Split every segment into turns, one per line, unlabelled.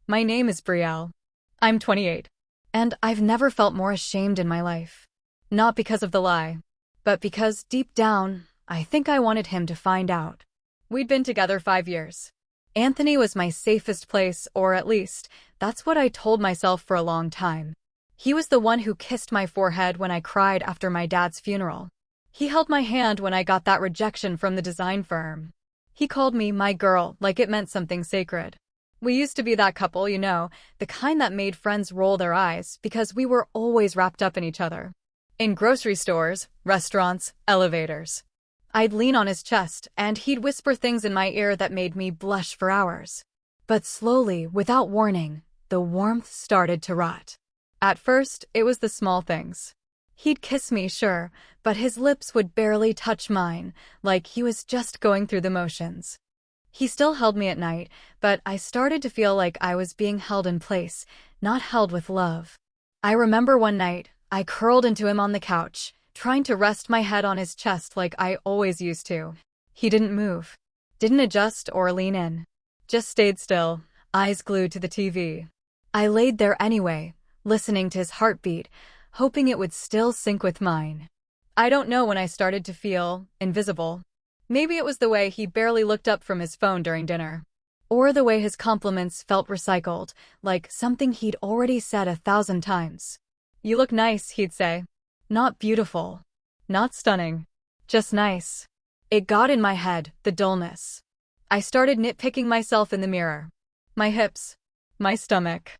My name is BBL. I'm 28. And I've never felt more ashamed in my life. Not because of the lie, but because deep down, I think I wanted him to find out. We'd been together 5 years. Anthony was my safest place, or at least, that's what I told myself for a long time. He was the one who kissed my forehead when I cried after my dad's funeral. He held my hand when I got that rejection from the design firm. He called me my girl like it meant something sacred. We used to be that couple, the kind that made friends roll their eyes because we were always wrapped up in each other. In grocery stores, restaurants, elevators. I'd lean on his chest, and he'd whisper things in my ear that made me blush for hours. But slowly, without warning, the warmth started to rot. At first, it was the small things. He'd kiss me, sure, but his lips would barely touch mine, like he was just going through the motions. He still held me at night, but I started to feel like I was being held in place, not held with love. I remember one night, I curled into him on the couch, trying to rest my head on his chest like I always used to. He didn't move. Didn't adjust or lean in. Just stayed still, eyes glued to the TV. I laid there anyway, listening to his heartbeat, hoping it would still sync with mine. I don't know when I started to feel invisible. Maybe it was the way he barely looked up from his phone during dinner. Or the way his compliments felt recycled, like something he'd already said 1,000 times. "You look nice," he'd say. Not beautiful. Not stunning. Just nice. It got in my head, the dullness. I started nitpicking myself in the mirror. My hips. My stomach.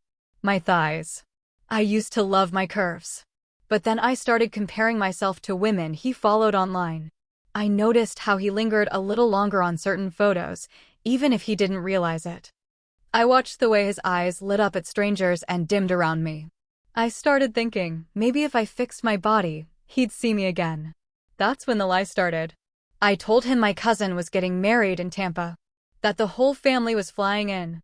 My thighs. I used to love my curves. But then I started comparing myself to women he followed online. I noticed how he lingered a little longer on certain photos, even if he didn't realize it. I watched the way his eyes lit up at strangers and dimmed around me. I started thinking, maybe if I fixed my body, he'd see me again. That's when the lie started. I told him my cousin was getting married in Tampa, that the whole family was flying in.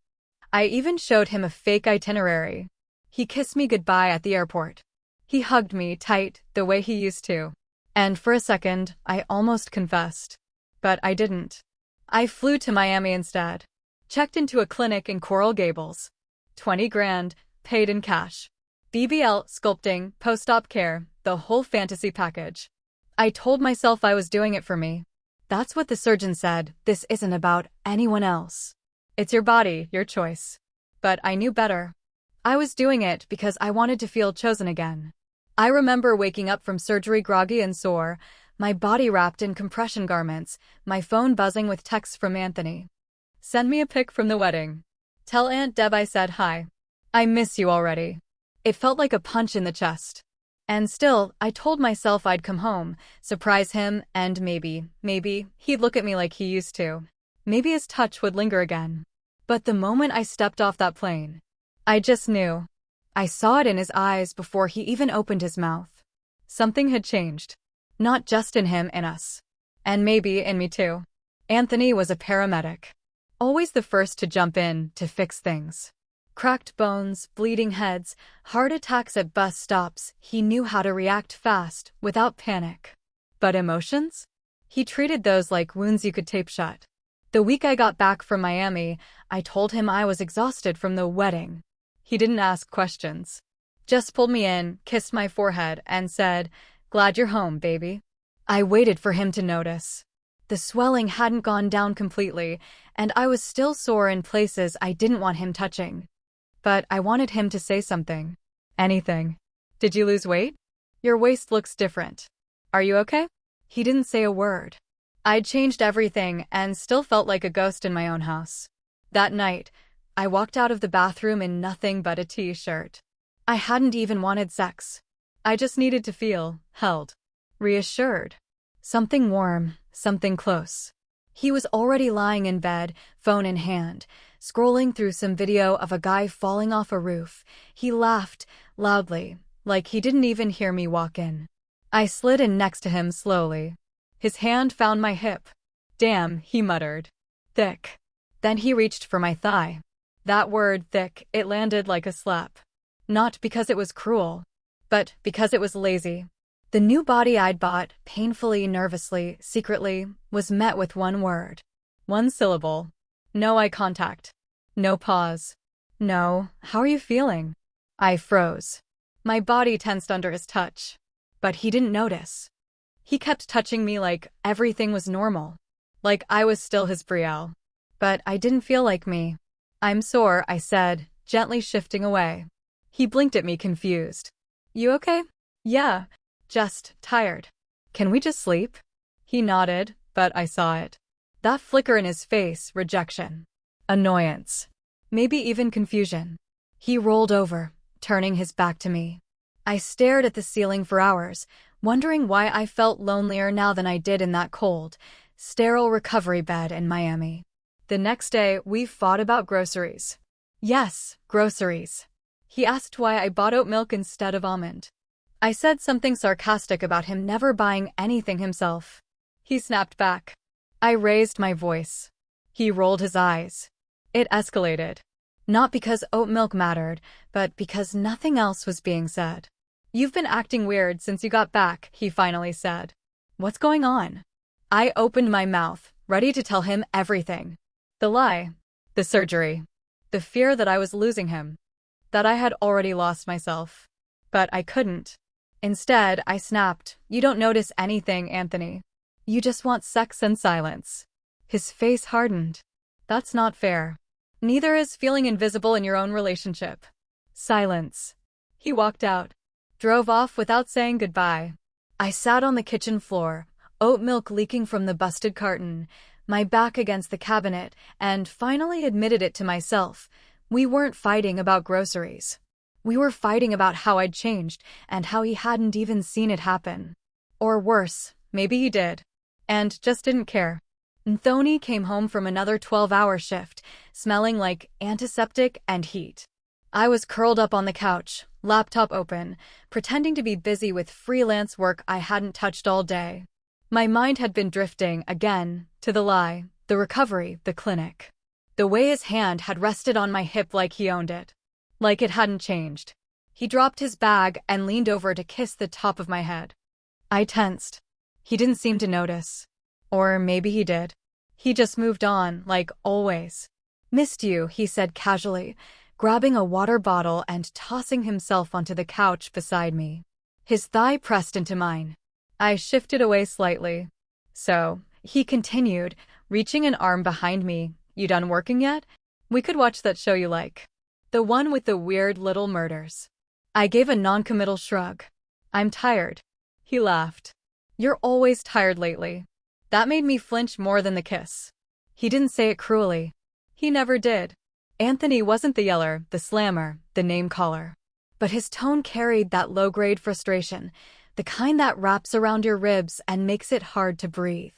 I even showed him a fake itinerary. He kissed me goodbye at the airport. He hugged me tight, the way he used to. And for a second, I almost confessed. But I didn't. I flew to Miami instead. Checked into a clinic in Coral Gables. 20 grand, paid in cash. BBL, sculpting, post-op care, the whole fantasy package. I told myself I was doing it for me. That's what the surgeon said, this isn't about anyone else. It's your body, your choice. But I knew better. I was doing it because I wanted to feel chosen again. I remember waking up from surgery groggy and sore, my body wrapped in compression garments, my phone buzzing with texts from Anthony. "Send me a pic from the wedding. Tell Aunt Deb I said hi. I miss you already." It felt like a punch in the chest. And still, I told myself I'd come home, surprise him, and maybe, he'd look at me like he used to. Maybe his touch would linger again. But the moment I stepped off that plane, I just knew. I saw it in his eyes before he even opened his mouth. Something had changed. Not just in him, in us. And maybe in me too. Anthony was a paramedic. Always the first to jump in, to fix things. Cracked bones, bleeding heads, heart attacks at bus stops, he knew how to react fast, without panic. But emotions? He treated those like wounds you could tape shut. The week I got back from Miami, I told him I was exhausted from the wedding. He didn't ask questions. Just pulled me in, kissed my forehead, and said, "Glad you're home, baby." I waited for him to notice. The swelling hadn't gone down completely, and I was still sore in places I didn't want him touching. But I wanted him to say something. Anything. "Did you lose weight? Your waist looks different. Are you okay?" He didn't say a word. I'd changed everything and still felt like a ghost in my own house. That night, I walked out of the bathroom in nothing but a t-shirt. I hadn't even wanted sex. I just needed to feel held, reassured. Something warm, something close. He was already lying in bed, phone in hand, scrolling through some video of a guy falling off a roof. He laughed, loudly, like he didn't even hear me walk in. I slid in next to him slowly. His hand found my hip. "Damn," he muttered. "Thick." Then he reached for my thigh. That word, thick, it landed like a slap. Not because it was cruel, but because it was lazy. The new body I'd bought, painfully, nervously, secretly, was met with one word. One syllable. No eye contact. No pause. No, how are you feeling? I froze. My body tensed under his touch. But he didn't notice. He kept touching me like everything was normal. Like I was still his BBL. But I didn't feel like me. I'm sore, I said, gently shifting away. He blinked at me confused. You okay? Yeah, just tired. Can we just sleep? He nodded, but I saw it. That flicker in his face, rejection. Annoyance. Maybe even confusion. He rolled over, turning his back to me. I stared at the ceiling for hours, wondering why I felt lonelier now than I did in that cold, sterile recovery bed in Miami. The next day, we fought about groceries. Yes, groceries. He asked why I bought oat milk instead of almond. I said something sarcastic about him never buying anything himself. He snapped back. I raised my voice. He rolled his eyes. It escalated. Not because oat milk mattered, but because nothing else was being said. You've been acting weird since you got back, he finally said. What's going on? I opened my mouth, ready to tell him everything. The lie. The surgery. The fear that I was losing him. That I had already lost myself. But I couldn't. Instead, I snapped, You don't notice anything, Anthony. You just want sex and silence. His face hardened. That's not fair. Neither is feeling invisible in your own relationship. Silence. He walked out. Drove off without saying goodbye. I sat on the kitchen floor, oat milk leaking from the busted carton, my back against the cabinet, and finally admitted it to myself. We weren't fighting about groceries. We were fighting about how I'd changed and how he hadn't even seen it happen. Or worse, maybe he did. And just didn't care. Anthony came home from another 12-hour shift, smelling like antiseptic and heat. I was curled up on the couch, laptop open, pretending to be busy with freelance work I hadn't touched all day. My mind had been drifting, again, to the lie, the recovery, the clinic. The way his hand had rested on my hip like he owned it. Like it hadn't changed. He dropped his bag and leaned over to kiss the top of my head. I tensed. He didn't seem to notice. Or maybe he did. He just moved on, like always. Missed you, he said casually, grabbing a water bottle and tossing himself onto the couch beside me. His thigh pressed into mine. I shifted away slightly. So, he continued, reaching an arm behind me. You done working yet? We could watch that show you like. The one with the weird little murders. I gave a non-committal shrug. I'm tired. He laughed. You're always tired lately. That made me flinch more than the kiss. He didn't say it cruelly. He never did. Anthony wasn't the yeller, the slammer, the name-caller. But his tone carried that low-grade frustration, the kind that wraps around your ribs and makes it hard to breathe.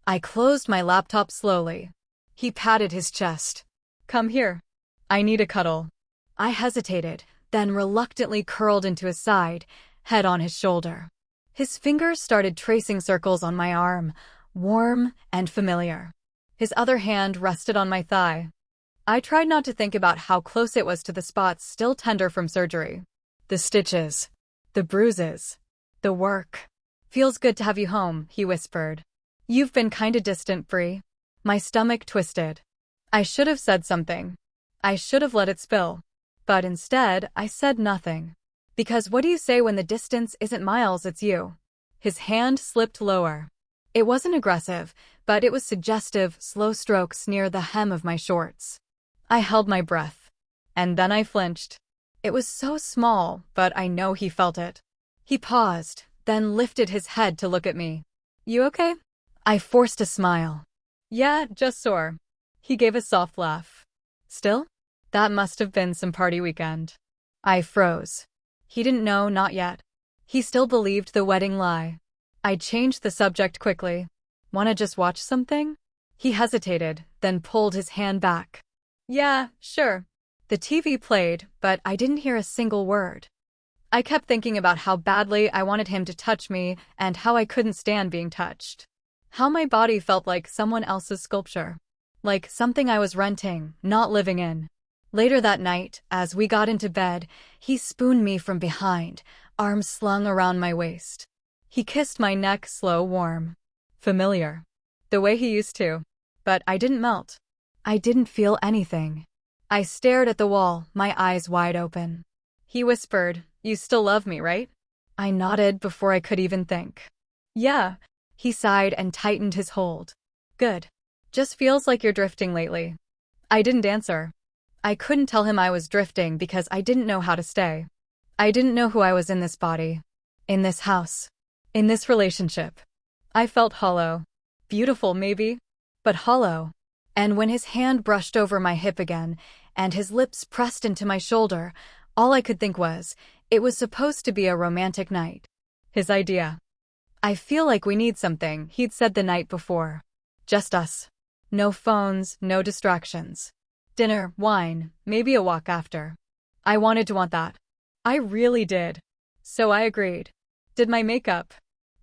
I closed my laptop slowly. He patted his chest. Come here. I need a cuddle. I hesitated, then reluctantly curled into his side, head on his shoulder. His fingers started tracing circles on my arm, warm and familiar. His other hand rested on my thigh. I tried not to think about how close it was to the spots still tender from surgery. The stitches. The bruises. The work. Feels good to have you home, he whispered. You've been kinda distant, Bree. My stomach twisted. I should have said something. I should have let it spill. But instead, I said nothing. Because what do you say when the distance isn't miles, it's you? His hand slipped lower. It wasn't aggressive, but it was suggestive, slow strokes near the hem of my shorts. I held my breath. And then I flinched. It was so small, but I know he felt it. He paused, then lifted his head to look at me. You okay? I forced a smile. Yeah, just sore. He gave a soft laugh. Still? That must have been some party weekend. I froze. He didn't know, not yet. He still believed the wedding lie. I changed the subject quickly. Wanna just watch something? He hesitated, then pulled his hand back. Yeah, sure. The TV played, but I didn't hear a single word. I kept thinking about how badly I wanted him to touch me and how I couldn't stand being touched. How my body felt like someone else's sculpture. Like something I was renting, not living in. Later that night, as we got into bed, he spooned me from behind, arms slung around my waist. He kissed my neck slow, warm. Familiar. The way he used to. But I didn't melt. I didn't feel anything. I stared at the wall, my eyes wide open. He whispered, "You still love me, right?" I nodded before I could even think. "Yeah." He sighed and tightened his hold. "Good. Just feels like you're drifting lately." I didn't answer. I couldn't tell him I was drifting because I didn't know how to stay. I didn't know who I was in this body, in this house, in this relationship. I felt hollow. Beautiful, maybe, but hollow. And when his hand brushed over my hip again, and his lips pressed into my shoulder, all I could think was, it was supposed to be a romantic night. His idea. "I feel like we need something," he'd said the night before. "Just us. No phones, no distractions. Dinner, wine, maybe a walk after." I wanted to want that. I really did. So I agreed. Did my makeup.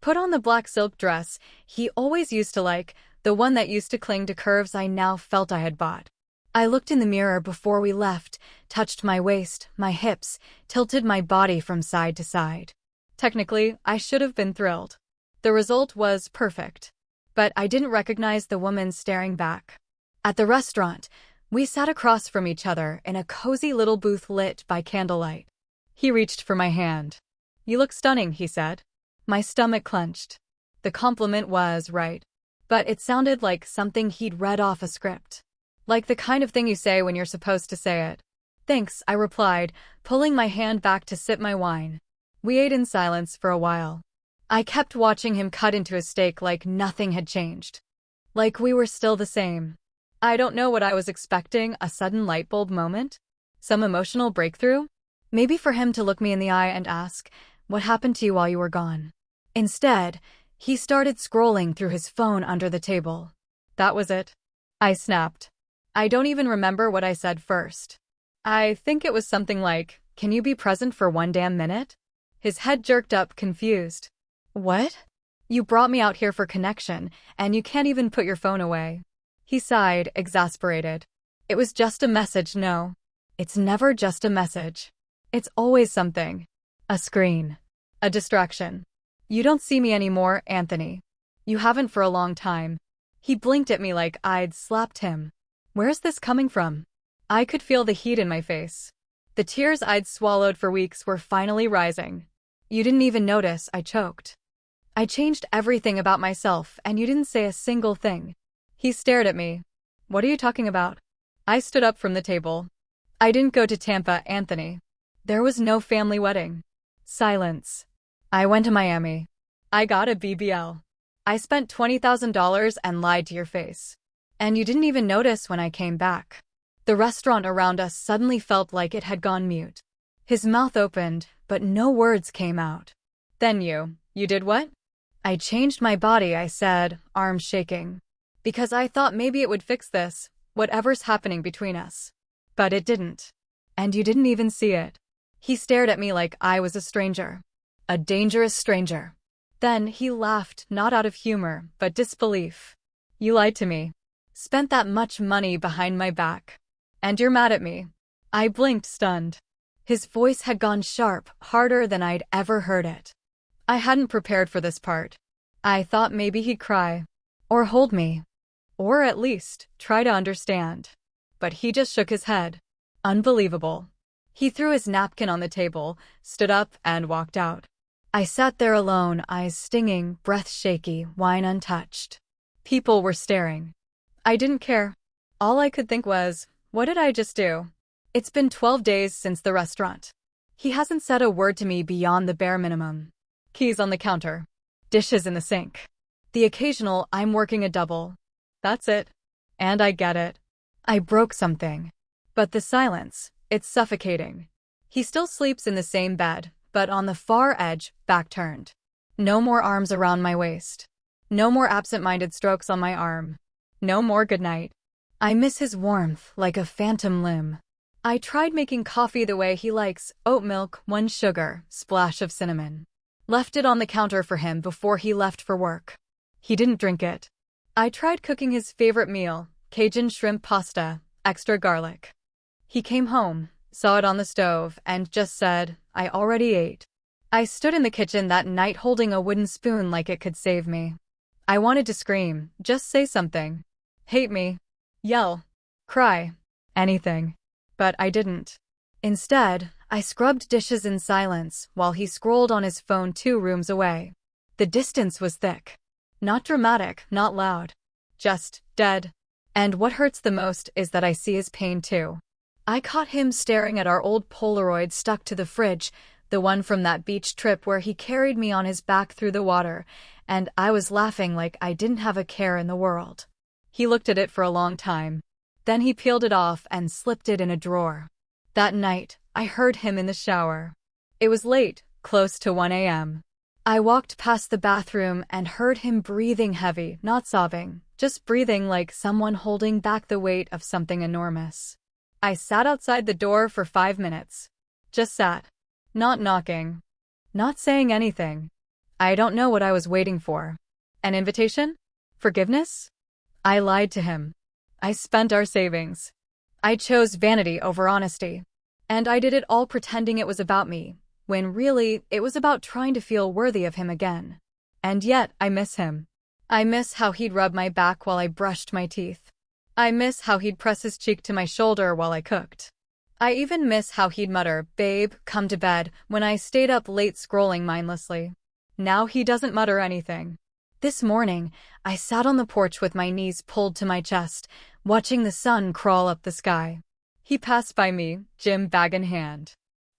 Put on the black silk dress he always used to like, the one that used to cling to curves I now felt I had bought. I looked in the mirror before we left, touched my waist, my hips, tilted my body from side to side. Technically, I should have been thrilled. The result was perfect. But I didn't recognize the woman staring back. At the restaurant, we sat across from each other in a cozy little booth lit by candlelight. He reached for my hand. "You look stunning," he said. My stomach clenched. The compliment was right. But it sounded like something he'd read off a script. Like the kind of thing you say when you're supposed to say it. "Thanks," I replied, pulling my hand back to sip my wine. We ate in silence for a while. I kept watching him cut into his steak like nothing had changed. Like we were still the same. I don't know what I was expecting, a sudden light bulb moment? Some emotional breakthrough? Maybe for him to look me in the eye and ask, "What happened to you while you were gone?" Instead, he started scrolling through his phone under the table. That was it. I snapped. I don't even remember what I said first. I think it was something like, "Can you be present for one damn minute?" His head jerked up, confused. "What? You brought me out here for connection, and you can't even put your phone away." He sighed, exasperated. "It was just a message, no. It's never just a message. It's always something. A screen. A distraction. You don't see me anymore, Anthony. You haven't for a long time." He blinked at me like I'd slapped him. Where's this coming from? I could feel the heat in my face. The tears I'd swallowed for weeks were finally rising. "You didn't even notice," I choked. "I changed everything about myself, and you didn't say a single thing." He stared at me. "What are you talking about?" I stood up from the table. "I didn't go to Tampa, Anthony. There was no family wedding." Silence. "I went to Miami. I got a BBL. I spent $20,000 and lied to your face. And you didn't even notice when I came back." The restaurant around us suddenly felt like it had gone mute. His mouth opened, but no words came out. "Then you did what?" "I changed my body," I said, arms shaking. "Because I thought maybe it would fix this, whatever's happening between us. But it didn't. And you didn't even see it." He stared at me like I was a stranger. A dangerous stranger. Then he laughed, not out of humor, but disbelief. "You lied to me. Spent that much money behind my back. And you're mad at me." I blinked, stunned. His voice had gone sharp, harder than I'd ever heard it. I hadn't prepared for this part. I thought maybe he'd cry. Or hold me. Or at least, try to understand. But he just shook his head. Unbelievable. He threw his napkin on the table, stood up, and walked out. I sat there alone, eyes stinging, breath shaky, wine untouched. People were staring. I didn't care. All I could think was, what did I just do? It's been 12 days since the restaurant. He hasn't said a word to me beyond the bare minimum. Keys on the counter. Dishes in the sink. The occasional, "I'm working a double." That's it. And I get it. I broke something. But the silence, it's suffocating. He still sleeps in the same bed, but on the far edge, back turned. No more arms around my waist. No more absent-minded strokes on my arm. No more goodnight. I miss his warmth like a phantom limb. I tried making coffee the way he likes, oat milk, 1 sugar, splash of cinnamon. Left it on the counter for him before he left for work. He didn't drink it. I tried cooking his favorite meal, Cajun shrimp pasta, extra garlic. He came home, saw it on the stove, and just said, "I already ate." I stood in the kitchen that night holding a wooden spoon like it could save me. I wanted to scream, just say something. Hate me. Yell. Cry. Anything. But I didn't. Instead, I scrubbed dishes in silence while he scrolled on his phone 2 rooms away. The distance was thick. Not dramatic, not loud. Just dead. And what hurts the most is that I see his pain too. I caught him staring at our old Polaroid stuck to the fridge, the one from that beach trip where he carried me on his back through the water, and I was laughing like I didn't have a care in the world. He looked at it for a long time. Then he peeled it off and slipped it in a drawer. That night, I heard him in the shower. It was late, close to 1 a.m. I walked past the bathroom and heard him breathing heavy, not sobbing, just breathing like someone holding back the weight of something enormous. I sat outside the door for 5 minutes. Just sat. Not knocking. Not saying anything. I don't know what I was waiting for. An invitation? Forgiveness? I lied to him. I spent our savings. I chose vanity over honesty. And I did it all pretending it was about me, when really, it was about trying to feel worthy of him again. And yet, I miss him. I miss how he'd rub my back while I brushed my teeth. I miss how he'd press his cheek to my shoulder while I cooked. I even miss how he'd mutter, "Babe, come to bed," when I stayed up late scrolling mindlessly. Now he doesn't mutter anything. This morning, I sat on the porch with my knees pulled to my chest, watching the sun crawl up the sky. He passed by me, gym bag in hand.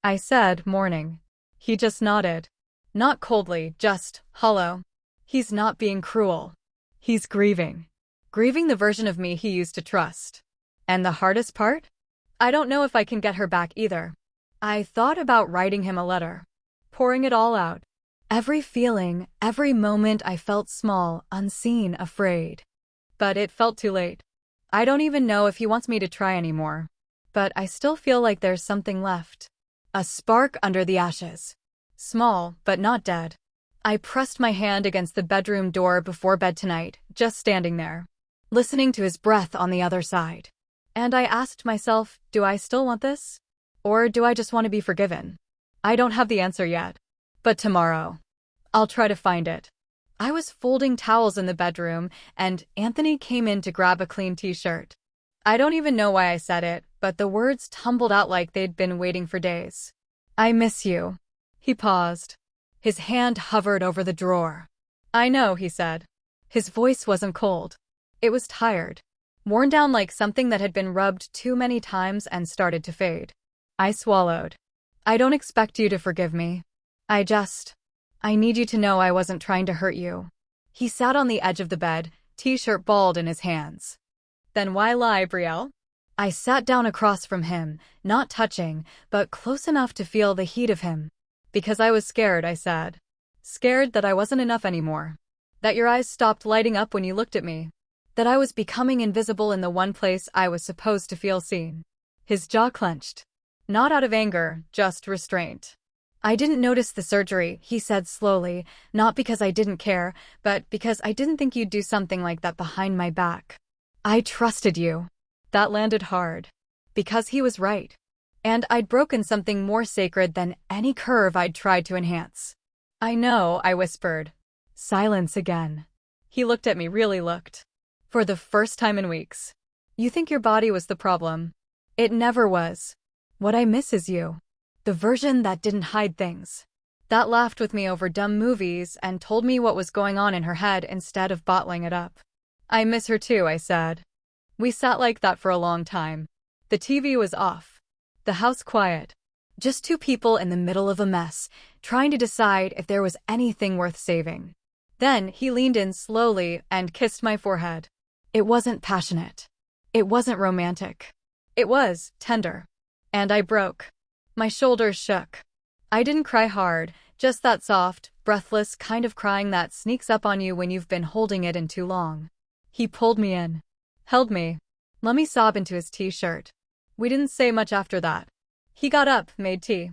I said, "Morning." He just nodded. Not coldly, just hollow. He's not being cruel. He's grieving. Grieving the version of me he used to trust. And the hardest part? I don't know if I can get her back either. I thought about writing him a letter. Pouring it all out. Every feeling, every moment I felt small, unseen, afraid. But it felt too late. I don't even know if he wants me to try anymore. But I still feel like there's something left. A spark under the ashes. Small, but not dead. I pressed my hand against the bedroom door before bed tonight, just standing there, listening to his breath on the other side. And I asked myself, do I still want this? Or do I just want to be forgiven? I don't have the answer yet. But tomorrow, I'll try to find it. I was folding towels in the bedroom, and Anthony came in to grab a clean t-shirt. I don't even know why I said it, but the words tumbled out like they'd been waiting for days. "I miss you." He paused. His hand hovered over the drawer. "I know," he said. His voice wasn't cold. It was tired. Worn down like something that had been rubbed too many times and started to fade. I swallowed. "I don't expect you to forgive me. I need you to know I wasn't trying to hurt you." He sat on the edge of the bed, t-shirt balled in his hands. "Then why lie, BBL?" I sat down across from him, not touching, but close enough to feel the heat of him. "Because I was scared," I said. "Scared that I wasn't enough anymore. That your eyes stopped lighting up when you looked at me. That I was becoming invisible in the one place I was supposed to feel seen." His jaw clenched. Not out of anger, just restraint. "I didn't notice the surgery," he said slowly, "not because I didn't care, but because I didn't think you'd do something like that behind my back. I trusted you." That landed hard. Because he was right. And I'd broken something more sacred than any curve I'd tried to enhance. "I know," I whispered. Silence again. He looked at me, really looked. For the first time in weeks. "You think your body was the problem. It never was. What I miss is you. The version that didn't hide things. That laughed with me over dumb movies and told me what was going on in her head instead of bottling it up." "I miss her too," I said. We sat like that for a long time. The TV was off. The house quiet. Just two people in the middle of a mess, trying to decide if there was anything worth saving. Then he leaned in slowly and kissed my forehead. It wasn't passionate. It wasn't romantic. It was tender. And I broke. My shoulders shook. I didn't cry hard, just that soft, breathless kind of crying that sneaks up on you when you've been holding it in too long. He pulled me in. Held me. Let me sob into his t-shirt. We didn't say much after that. He got up, made tea.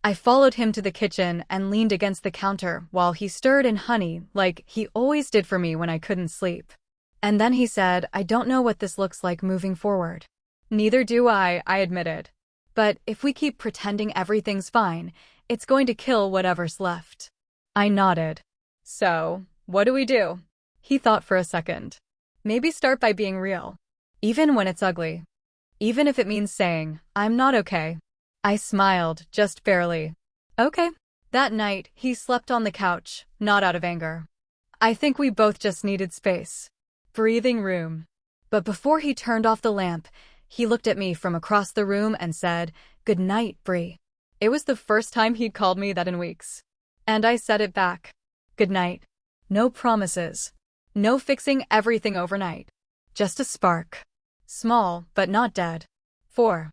I followed him to the kitchen and leaned against the counter while he stirred in honey like he always did for me when I couldn't sleep. And then he said, "I don't know what this looks like moving forward." "Neither do I admitted. But if we keep pretending everything's fine, it's going to kill whatever's left." I nodded. "So, what do we do?" He thought for a second. "Maybe start by being real. Even when it's ugly. even if it means saying, I'm not okay. I smiled, just barely. Okay. That night, he slept on the couch, not out of anger. I think we both just needed space. Breathing room. But before he turned off the lamp, he looked at me from across the room and said, "Good night, Bree." It was the first time he'd called me that in weeks. And I said it back. Good night. No promises. No fixing everything overnight. Just a spark. Small, but not dead. 4.